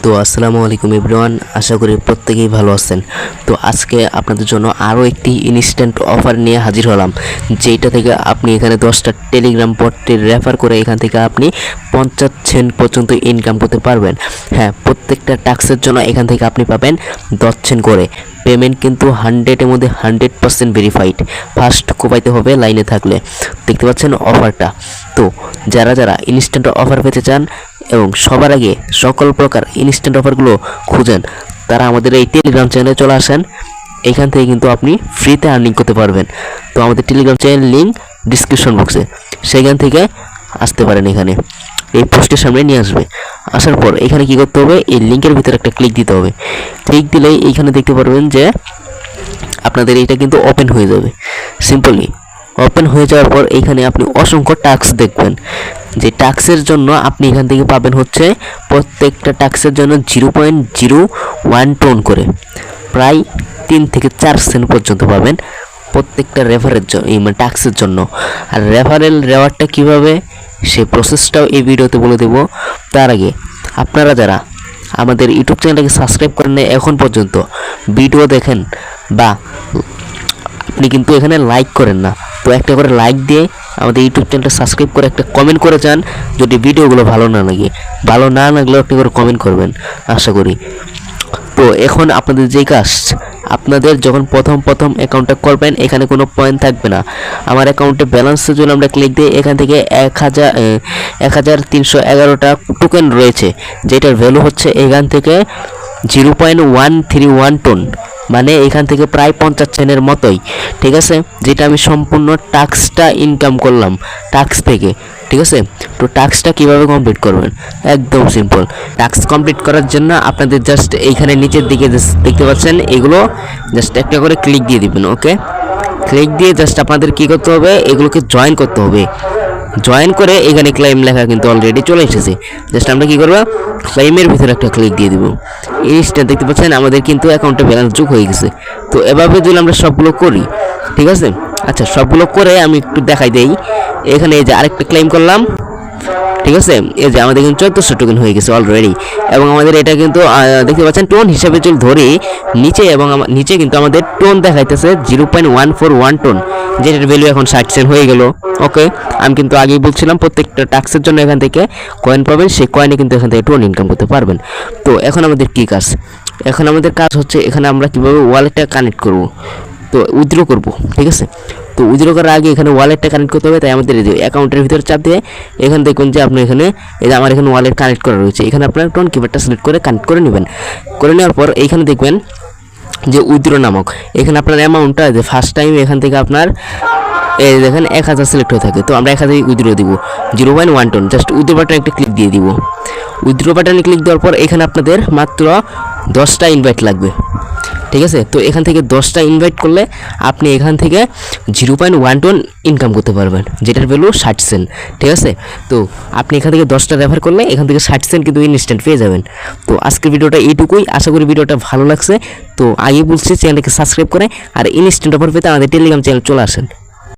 তো আসসালামু আলাইকুম এভরিওয়ান, আশা করি প্রত্যেকেই ভালো আছেন। তো আজকে আপনাদের জন্য আরও একটি ইনস্ট্যান্ট অফার নিয়ে হাজির হলাম, যেটা থেকে আপনি এখানে 10টা টেলিগ্রাম বটটি রেফার করে এখান থেকে আপনি 50 সেন্ট পর্যন্ত ইনকাম করতে পারবেন। হ্যাঁ, প্রত্যেকটা টাস্কের জন্য এখান থেকে আপনি পাবেন 10 সেন্ট করে। পেমেন্ট কিন্তু 100-এর মধ্যে 100% ভেরিফাইড। ফার্স্ট কোপাইতে হবে লাইনে থাকলে। দেখতে পাচ্ছেন অফারটা। তো যারা যারা ইনস্ট্যান্ট অফার পেতে চান এবং সবার আগে সকল প্রকার ইনস্ট্যান্ট অফারগুলো খুঁজেন, তারা আমাদের এই টেলিগ্রাম চ্যানেলে চলে আসেন। এখান থেকে কিন্তু আপনি ফ্রিতে আর্নিং করতে পারবেন। তো আমাদের টেলিগ্রাম চ্যানেল লিঙ্ক ডিসক্রিপশন বক্সে, সেখান থেকে আসতে পারেন। এখানে এই পোস্টের সামনে নিয়ে আসবে। আসার পর এখানে কি করতে হবে, এই লিঙ্কের ভিতরে একটা ক্লিক দিতে হবে। ক্লিক দিলেই এইখানে দেখতে পারবেন যে আপনাদের এটা কিন্তু ওপেন হয়ে যাবে। সিম্পলি ওপেন হয়ে যাওয়ার পর এইখানে আপনি অসংখ্য টাস্ক দেখবেন। যে টাস্কের জন্য আপনি এখান থেকে পাবেন হচ্ছে প্রত্যেকটা টাস্কের জন্য 0.01 টোন করে, প্রায় 3 থেকে 4 সেন্ট পর্যন্ত পাবেন প্রত্যেকটা রেফারের জন্য, এই মানে টাস্কের জন্য। আর রেফারেল রেওয়ার্ডটা কীভাবে, সেই প্রসেসটাও এই ভিডিওতে বলে দেব। তার আগে আপনারা যারা আমাদের ইউটিউব চ্যানেলটাকে সাবস্ক্রাইব করেন না এখন পর্যন্ত, ভিডিও দেখেন বা আপনি কিন্তু এখানে লাইক করেন না, তো একটা করে লাইক দিয়ে আমাদের ইউটিউব চ্যানেলটা সাবস্ক্রাইব করে একটা কমেন্ট করে যান। যদি ভিডিওগুলো ভালো না লাগলেও একটা করে কমেন্ট করবেন আশা করি। তো এখন আপনাদের যেই কাজ, আপনাদের যখন প্রথম অ্যাকাউন্টটা করবেন, এখানে কোনো পয়েন্ট থাকবে না। আমার অ্যাকাউন্টে ব্যালেন্সের জন্য আমরা ক্লিক দিয়ে এখান থেকে 1311টা টোকেন রয়েছে, যেটার ভ্যালু হচ্ছে এখান থেকে 0.131 টোন, মানে এখান থেকে প্রায় 50 সেন্টের মতোই। ঠিক আছে, যেটা আমি সম্পূর্ণ টাস্কটা ইনকাম করলাম টাস্ক থেকে। ঠিক আছে, তো টাস্কটা কীভাবে কমপ্লিট করবেন, একদম সিম্পল। টাস্ক কমপ্লিট করার জন্য আপনাদের জাস্ট এইখানে নিচের দিকে দেখতে পাচ্ছেন, এগুলো জাস্ট একটা করে ক্লিক দিয়ে দিবেন। ওকে, ক্লিক দিয়ে জাস্ট আপনাদের কী করতে হবে, এগুলোকে জয়েন করতে হবে। জয়েন করে এখানে ক্লেম লেখা কিন্তু অলরেডি চলে এসেছে। জাস্ট আমরা কী করবো, ক্লেমের ভিতরে একটা ক্লিক দিয়ে দিব। ইনস্ট্যান্ট দেখতে পাচ্ছেন আমাদের কিন্তু অ্যাকাউন্টে ব্যালেন্স যোগ হয়ে গেছে। তো এভাবে যদি আমরা সবগুলো করি, ঠিক আছে। আচ্ছা, সবগুলো করে আমি একটু দেখাই দেই। এখানে এই যে আরেকটা ক্লেম করলাম, ঠিক আছে। এই যে আমাদের কিন্তু 1400 টোকেন হয়ে গেছে অলরেডি। এবং আমাদের এটা কিন্তু দেখতে পাচ্ছেন টোন হিসাবে যদি ধরি নিচে, এবং নিচে কিন্তু আমাদের টোন দেখাইতেছে 0.141 টোন, যেটার ভ্যালু এখন 60 সেন্ট হয়ে গেল। ওকে, আমি কিন্তু আগেই বলছিলাম প্রত্যেকটা টাস্কের জন্য এখান থেকে কয়েন পাবেন, সেই কয়েনে কিন্তু এখান থেকে টোন ইনকাম করতে পারবেন। তো এখন আমাদের কী কাজ, এখন আমাদের কাজ হচ্ছে এখানে আমরা কীভাবে ওয়ালেটটা কানেক্ট করব, তো উইথড্র করব। ঠিক আছে, তো উইথড্র করার আগে এখানে ওয়ালেটটা কানেক্ট করতে হবে। তাই আমাদের এই যে অ্যাকাউন্টের ভিতরে চাপ দিয়ে এখানে দেখুন যে আপনি এখানে এই যে আমার এখানে ওয়ালেট কানেক্ট করা রয়েছে, এখানে আপনার টোন কিবোর্ডটা সিলেক্ট করে কানেক্ট করে নেবেন। করে নেওয়ার পর এইখানে দেখবেন যে উইথড্র নামক, এখানে আপনার অ্যামাউন্টটা যে ফার্স্ট টাইম এখান থেকে আপনার এই দেখেন 1000 সিলেক্ট হয়ে থাকে। তো আমরা 1000 উইথড্র দিব, 0.1 টোন। জাস্ট উইথড্র বাটনে একটা ক্লিক দিয়ে দিব। উইথড্র বাটনে ক্লিক দেওয়ার পর এখানে আপনাদের মাত্র 10টা ইনভাইট লাগবে। ঠিক আছে, তো এখান থেকে 10টা ইনভাইট করলে আপনি এখান থেকে 0.1 টোন ইনকাম করতে পারবেন, যেটার ভ্যালু 60 সেন্ট। ঠিক আছে, তো আপনি এখান থেকে 10টা রেফার করলে এখান থেকে 60 সেন্ট কিন্তু ইনস্ট্যান্ট পেয়ে যাবেন। তো আজকের ভিডিওটা এইটুকুই, আশা করি ভিডিওটা ভালো লাগছে। তো আগে বলছি চ্যানেলটাকে সাবস্ক্রাইব করে আর ইনস্ট্যান্ট অফার পেতে আমাদের টেলিগ্রাম চ্যানেল চলে আসেন।